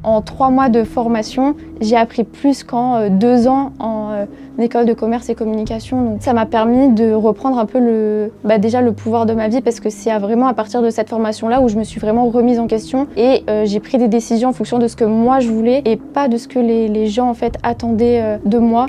En 3 mois de formation, j'ai appris plus qu'en 2 ans en école de commerce et communication. Donc ça m'a permis de reprendre un peu déjà le pouvoir de ma vie, parce que c'est vraiment à partir de cette formation-là où je me suis vraiment remise en question et j'ai pris des décisions en fonction de ce que moi je voulais et pas de ce que les gens en fait attendaient de moi.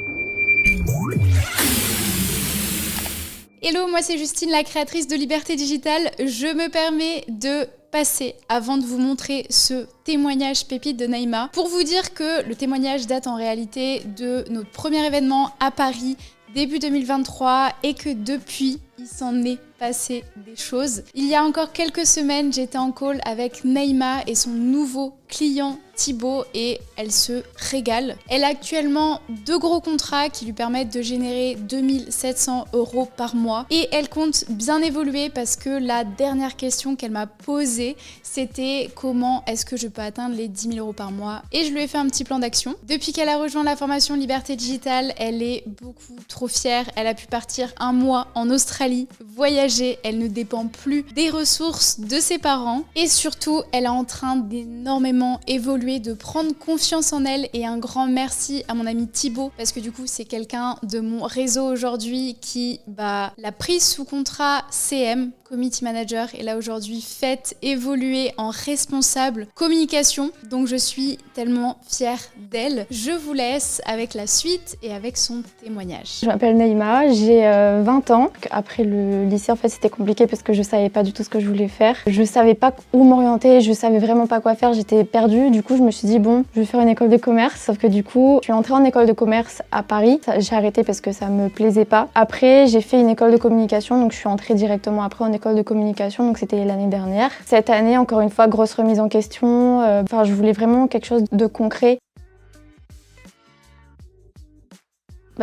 Hello, moi c'est Justine, la créatrice de Liberté Digitale. Je me permets de passer avant de vous montrer ce témoignage pépite de Naïma pour vous dire que le témoignage date en réalité de notre premier événement à Paris début 2023 et que depuis, il s'en est passé des choses. Il y a encore quelques semaines, j'étais en call avec Naïma et son nouveau client Thibaut et elle se régale. Elle a actuellement 2 gros contrats qui lui permettent de générer 2700 € par mois et elle compte bien évoluer parce que la dernière question qu'elle m'a posée, c'était comment est-ce que je peux atteindre les 10 000 € par mois, et je lui ai fait un petit plan d'action. Depuis qu'elle a rejoint la formation Liberté Digitale, elle est beaucoup trop fière. Elle a pu partir 1 mois en Australie, voyager, elle ne dépend plus des ressources de ses parents et surtout, elle est en train d'énormément évoluer, de prendre confiance en elle, et un grand merci à mon ami Thibaut parce que du coup, c'est quelqu'un de mon réseau aujourd'hui qui l'a prise sous contrat CM, Community Manager, et l'a aujourd'hui fait évoluer en responsable communication. Donc je suis tellement fière d'elle. Je vous laisse avec la suite et avec son témoignage. Je m'appelle Naïma, j'ai 20 ans. Après le lycée, en fait, c'était compliqué parce que je savais pas du tout ce que je voulais faire. Je savais pas où m'orienter, je savais vraiment pas quoi faire, j'étais perdue. Du coup, je me suis dit bon, je vais faire une école de commerce. Sauf que du coup, je suis entrée en école de commerce à Paris. J'ai arrêté parce que ça me plaisait pas. Après, j'ai fait une école de communication, donc je suis entrée directement après en école de communication, donc c'était l'année dernière. Cette année, encore une fois, grosse remise en question. Je voulais vraiment quelque chose de concret.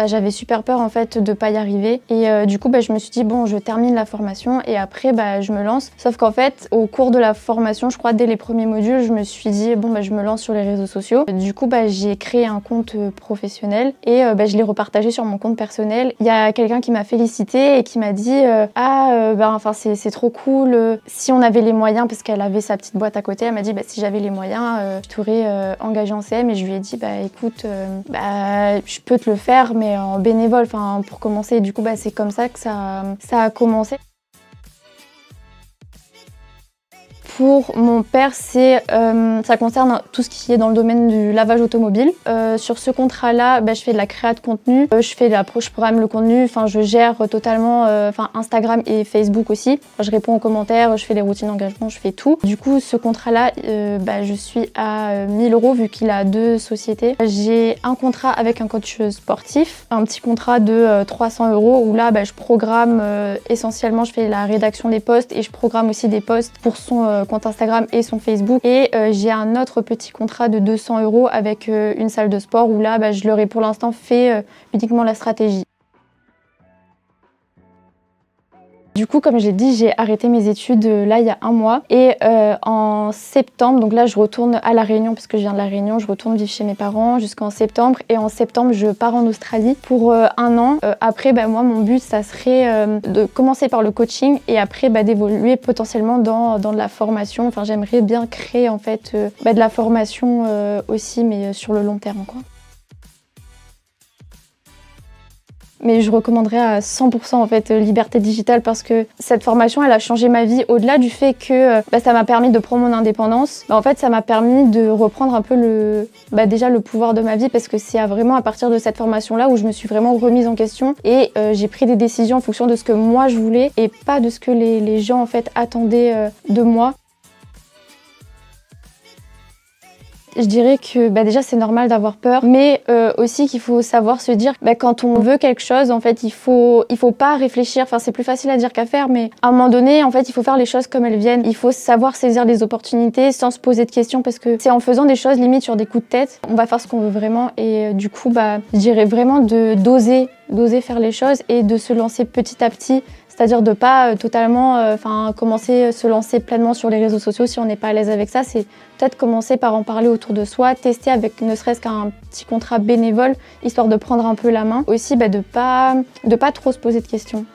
J'avais super peur en fait de pas y arriver et du coup je me suis dit bon, je termine la formation et après je me lance. Sauf qu'en fait au cours de la formation, je crois dès les premiers modules, je me suis dit bon je me lance sur les réseaux sociaux. Du coup j'ai créé un compte professionnel et je l'ai repartagé sur mon compte personnel. Il y a quelqu'un qui m'a félicité et qui m'a dit c'est trop cool si on avait les moyens, parce qu'elle avait sa petite boîte à côté. Elle m'a dit si j'avais les moyens, je t'aurais engagé en CM, et je lui ai dit écoute, je peux te le faire mais en bénévole, pour commencer. Du coup, c'est comme ça que ça a commencé. Pour mon père, ça concerne tout ce qui est dans le domaine du lavage automobile. Sur ce contrat-là, je fais de la créa de contenu, je programme le contenu, je gère totalement Instagram et Facebook aussi. Je réponds aux commentaires, je fais les routines d'engagement, je fais tout. Du coup, ce contrat-là, je suis à 1 000 € vu qu'il a 2 sociétés. J'ai un contrat avec un coach sportif, un petit contrat de 300 € où là, je programme essentiellement, je fais la rédaction des posts et je programme aussi des posts pour son compte Instagram et son Facebook. Et j'ai un autre petit contrat de 200 € avec une salle de sport où là, je leur ai pour l'instant fait uniquement la stratégie. Du coup, comme j'ai dit, j'ai arrêté mes études là il y a 1 mois et en septembre, donc là je retourne à La Réunion parce que je viens de La Réunion, je retourne vivre chez mes parents jusqu'en septembre, et en septembre je pars en Australie pour 1 an. Après, moi mon but ça serait de commencer par le coaching et après d'évoluer potentiellement dans de la formation. J'aimerais bien créer en fait de la formation aussi, mais sur le long terme quoi. Mais je recommanderais à 100% en fait Liberté Digitale parce que cette formation elle a changé ma vie. Au-delà du fait que ça m'a permis de prendre mon indépendance, en fait ça m'a permis de reprendre un peu le pouvoir de ma vie, parce que c'est vraiment à partir de cette formation-là où je me suis vraiment remise en question et j'ai pris des décisions en fonction de ce que moi je voulais et pas de ce que les gens en fait attendaient de moi. Je dirais que déjà c'est normal d'avoir peur, mais aussi qu'il faut savoir se dire quand on veut quelque chose, en fait il faut pas réfléchir. C'est plus facile à dire qu'à faire, mais à un moment donné en fait il faut faire les choses comme elles viennent. Il faut savoir saisir les opportunités sans se poser de questions, parce que c'est en faisant des choses limite sur des coups de tête on va faire ce qu'on veut vraiment. Et du coup je dirais vraiment d'oser faire les choses et de se lancer petit à petit. C'est-à-dire de pas totalement commencer, se lancer pleinement sur les réseaux sociaux si on n'est pas à l'aise avec ça. C'est peut-être commencer par en parler autour de soi, tester avec ne serait-ce qu'un petit contrat bénévole, histoire de prendre un peu la main. Aussi de pas trop se poser de questions.